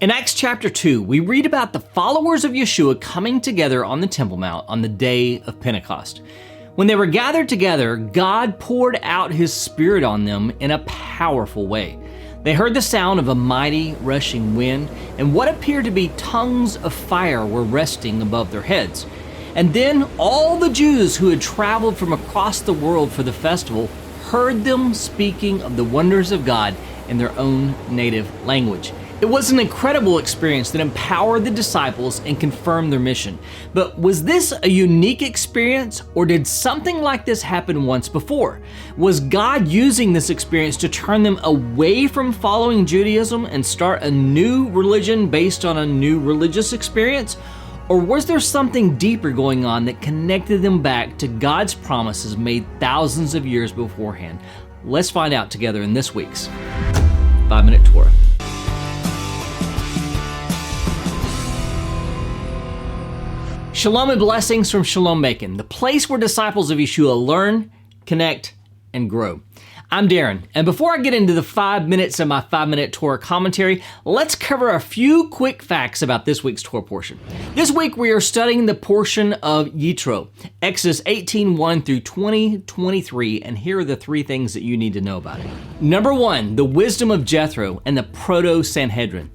In Acts chapter 2, we read about the followers of Yeshua coming together on the Temple Mount on the day of Pentecost. When they were gathered together, God poured out His Spirit on them in a powerful way. They heard the sound of a mighty rushing wind, and what appeared to be tongues of fire were resting above their heads. And then all the Jews who had traveled from across the world for the festival heard them speaking of the wonders of God in their own native language. It was an incredible experience that empowered the disciples and confirmed their mission. But was this a unique experience, or did something like this happen once before? Was God using this experience to turn them away from following Judaism and start a new religion based on a new religious experience? Or was there something deeper going on that connected them back to God's promises made thousands of years beforehand? Let's find out together in this week's 5-Minute Torah. Shalom and blessings from Shalom, Macon, the place where disciples of Yeshua learn, connect, and grow. I'm Darren, and before I get into the 5 minutes of my 5-minute Torah commentary, let's cover a few quick facts about this week's Torah portion. This week we are studying the portion of Yitro, Exodus 18:1 through 20:23, and here are the 3 things that you need to know about it. Number 1, the wisdom of Jethro and the Proto-Sanhedrin.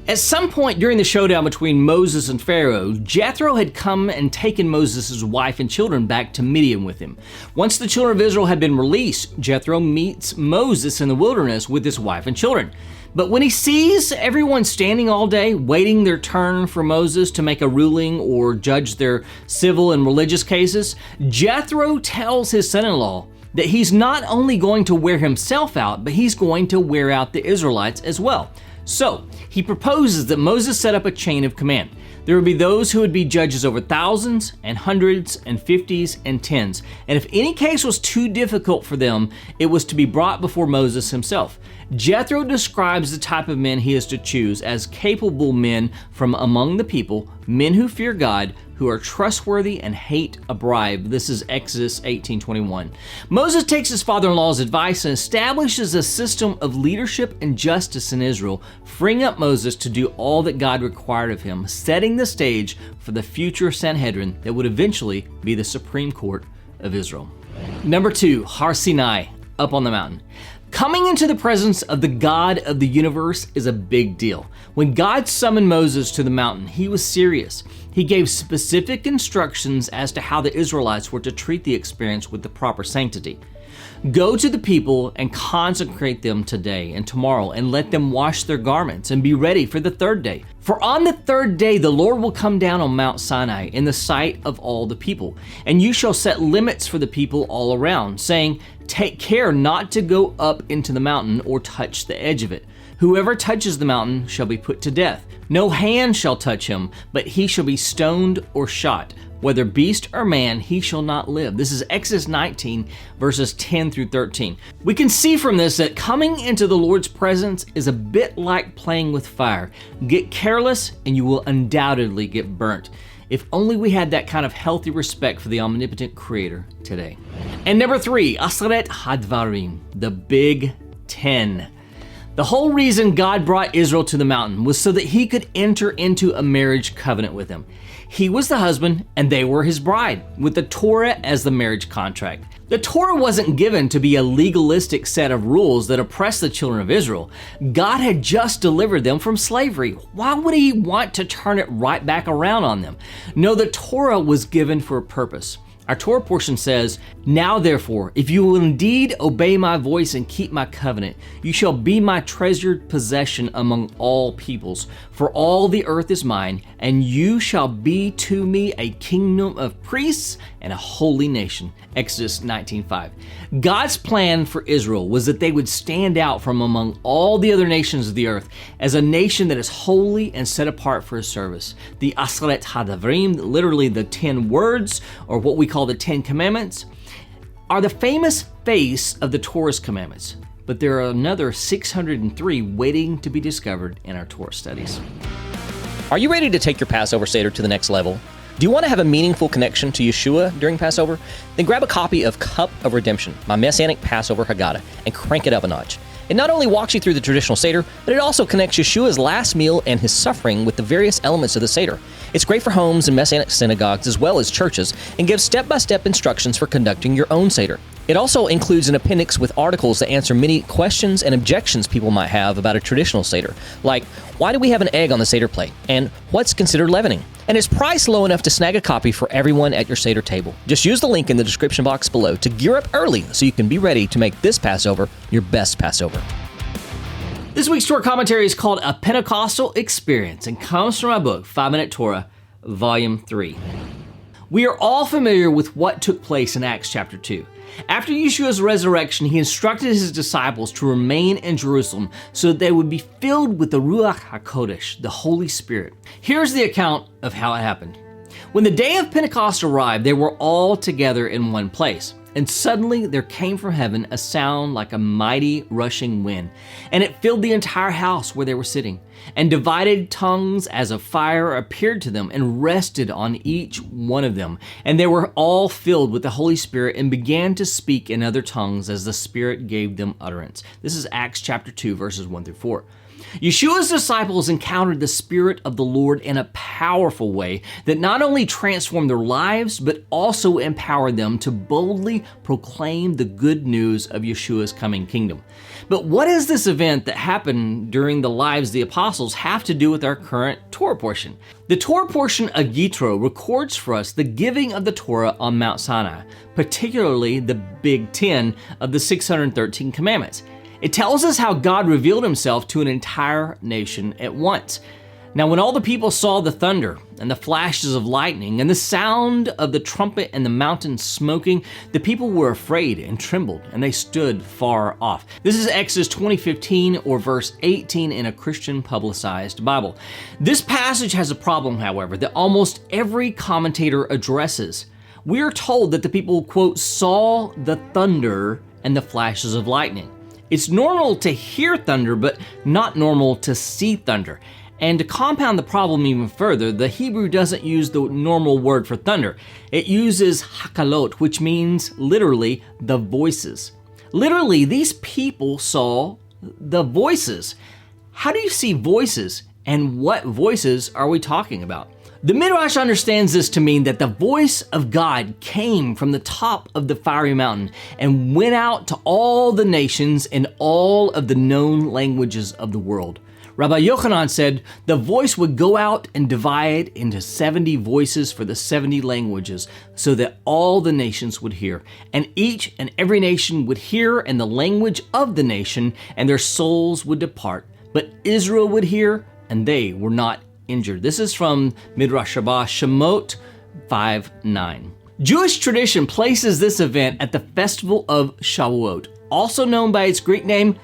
At some point during the showdown between Moses and Pharaoh, Jethro had come and taken Moses' wife and children back to Midian with him. Once the children of Israel had been released, Jethro meets Moses in the wilderness with his wife and children. But when he sees everyone standing all day, waiting their turn for Moses to make a ruling or judge their civil and religious cases, Jethro tells his son-in-law that he's not only going to wear himself out, but he's going to wear out the Israelites as well. So, he proposes that Moses set up a chain of command. There would be those who would be judges over thousands and hundreds and 50s and 10s. And if any case was too difficult for them, it was to be brought before Moses himself. Jethro describes the type of men he is to choose as capable men from among the people, men who fear God, who are trustworthy and hate a bribe. This is Exodus 18:21. Moses takes his father-in-law's advice and establishes a system of leadership and justice in Israel, freeing up Moses to do all that God required of him, setting the stage for the future Sanhedrin that would eventually be the Supreme Court of Israel. Number 2, 𝐼 Sinai, up on the mountain. Coming into the presence of the God of the universe is a big deal. When God summoned Moses to the mountain, he was serious. He gave specific instructions as to how the Israelites were to treat the experience with the proper sanctity. Go to the people and consecrate them today and tomorrow, and let them wash their garments and be ready for the 3rd day. For on the 3rd day the Lord will come down on Mount Sinai in the sight of all the people, and you shall set limits for the people all around, saying, take care not to go up into the mountain or touch the edge of it. Whoever touches the mountain shall be put to death. No hand shall touch him, but he shall be stoned or shot. Whether beast or man, he shall not live. This is Exodus 19, verses 10 through 13. We can see from this that coming into the Lord's presence is a bit like playing with fire. Get careless and you will undoubtedly get burnt. If only we had that kind of healthy respect for the omnipotent Creator today. And number 3, 𝐴שרת הדברים, the Big 10. The whole reason God brought Israel to the mountain was so that he could enter into a marriage covenant with him. He was the husband and they were his bride, with the Torah as the marriage contract. The Torah wasn't given to be a legalistic set of rules that oppressed the children of Israel. God had just delivered them from slavery. Why would he want to turn it right back around on them? No, the Torah was given for a purpose. Our Torah portion says, now therefore, if you will indeed obey my voice and keep my covenant, you shall be my treasured possession among all peoples. For all the earth is mine, and you shall be to me a kingdom of priests and a holy nation. Exodus 19:5. God's plan for Israel was that they would stand out from among all the other nations of the earth as a nation that is holy and set apart for his service. The 𝐴שרת הדברים, literally the 10 words, or what we call the 10 commandments, are the famous face of the Torah's commandments. But there are another 603 waiting to be discovered in our Torah studies. Are you ready to take your Passover Seder to the next level? Do you want to have a meaningful connection to Yeshua during Passover? Then grab a copy of Cup of Redemption, my Messianic Passover Haggadah, and crank it up a notch. It not only walks you through the traditional Seder, but it also connects Yeshua's last meal and his suffering with the various elements of the Seder. It's great for homes and Messianic synagogues as well as churches, and gives step-by-step instructions for conducting your own Seder. It also includes an appendix with articles that answer many questions and objections people might have about a traditional Seder, like, why do we have an egg on the Seder plate? And what's considered leavening? And it's priced low enough to snag a copy for everyone at your Seder table. Just use the link in the description box below to gear up early so you can be ready to make this Passover your best Passover. This week's Torah commentary is called A Pentecostal Experience and comes from my book, 5-Minute Torah, Volume 3. We are all familiar with what took place in Acts chapter 2. After Yeshua's resurrection, he instructed his disciples to remain in Jerusalem so that they would be filled with the Ruach HaKodesh, the Holy Spirit. Here's the account of how it happened. When the day of Pentecost arrived, they were all together in one place. And suddenly there came from heaven a sound like a mighty rushing wind, and it filled the entire house where they were sitting. And divided tongues as of fire appeared to them and rested on each one of them. And they were all filled with the Holy Spirit and began to speak in other tongues as the Spirit gave them utterance. This is Acts chapter 2, verses 1 through 4. Yeshua's disciples encountered the Spirit of the Lord in a powerful way that not only transformed their lives, but also empowered them to boldly proclaim the good news of Yeshua's coming kingdom. But what does this event that happened during the lives of the apostles have to do with our current Torah portion? The Torah portion of Yitro records for us the giving of the Torah on Mount Sinai, particularly the Big 10 of the 613 commandments. It tells us how God revealed himself to an entire nation at once. Now, when all the people saw the thunder and the flashes of lightning and the sound of the trumpet and the mountain smoking, the people were afraid and trembled, and they stood far off. This is Exodus 20:15 or verse 18 in a Christian publicized Bible. This passage has a problem, however, that almost every commentator addresses. We are told that the people, quote, saw the thunder and the flashes of lightning. It's normal to hear thunder, but not normal to see thunder. And to compound the problem even further, the Hebrew doesn't use the normal word for thunder. It uses hakalot, which means literally the voices. Literally, these people saw the voices. How do you see voices, and what voices are we talking about? The Midrash understands this to mean that the voice of God came from the top of the fiery mountain and went out to all the nations in all of the known languages of the world. Rabbi Yochanan said the voice would go out and divide into 70 voices for the 70 languages so that all the nations would hear. And each and every nation would hear in the language of the nation, and their souls would depart. But Israel would hear, and they were not injured. This is from Midrash Rabbah, Shemot 5:9. Jewish tradition places this event at the festival of Shavuot, also known by its Greek name,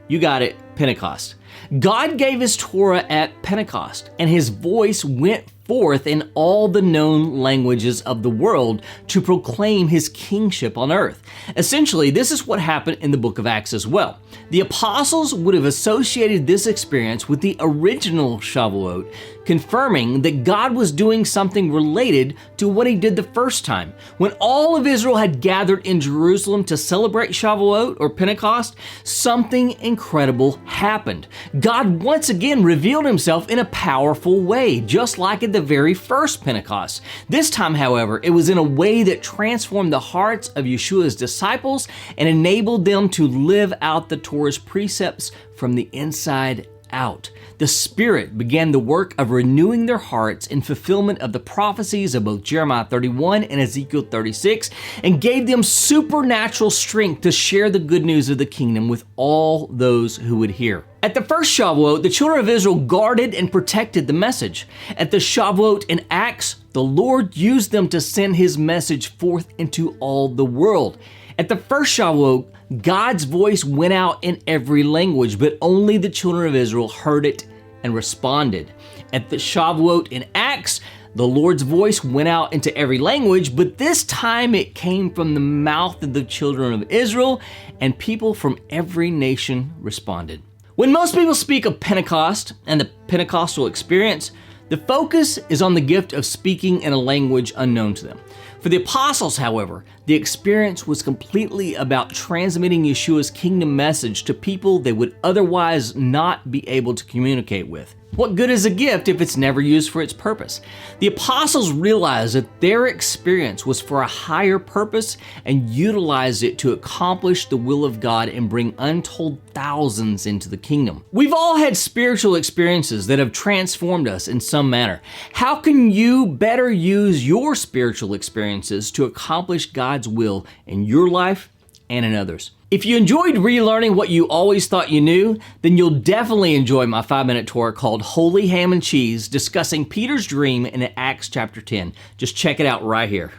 you got it, Pentecost. God gave his Torah at Pentecost, and his voice went forth in all the known languages of the world to proclaim his kingship on earth. Essentially, this is what happened in the book of Acts as well. The apostles would have associated this experience with the original Shavuot, confirming that God was doing something related to what he did the first time. When all of Israel had gathered in Jerusalem to celebrate Shavuot or Pentecost, something incredible happened. God once again revealed himself in a powerful way, just like at the very first Pentecost. This time, however, it was in a way that transformed the hearts of Yeshua's disciples and enabled them to live out the Torah's precepts from the inside out. The Spirit began the work of renewing their hearts in fulfillment of the prophecies of both Jeremiah 31 and Ezekiel 36, and gave them supernatural strength to share the good news of the kingdom with all those who would hear. At the first Shavuot, the children of Israel guarded and protected the message. At the Shavuot in Acts, the Lord used them to send his message forth into all the world. At the first Shavuot, God's voice went out in every language, but only the children of Israel heard it and responded. At the Shavuot in Acts, the Lord's voice went out into every language, but this time it came from the mouth of the children of Israel, and people from every nation responded. When most people speak of Pentecost and the Pentecostal experience, The focus is on the gift of speaking in a language unknown to them. For the apostles, however, the experience was completely about transmitting Yeshua's kingdom message to people they would otherwise not be able to communicate with. What good is a gift if it's never used for its purpose? The apostles realized that their experience was for a higher purpose and utilized it to accomplish the will of God and bring untold thousands into the kingdom. We've all had spiritual experiences that have transformed us in some manner. How can you better use your spiritual experiences to accomplish God's will in your life and in others? If you enjoyed relearning what you always thought you knew, then you'll definitely enjoy my 5-minute Torah called Holy Ham and Cheese, discussing Peter's dream in Acts chapter 10. Just check it out right here.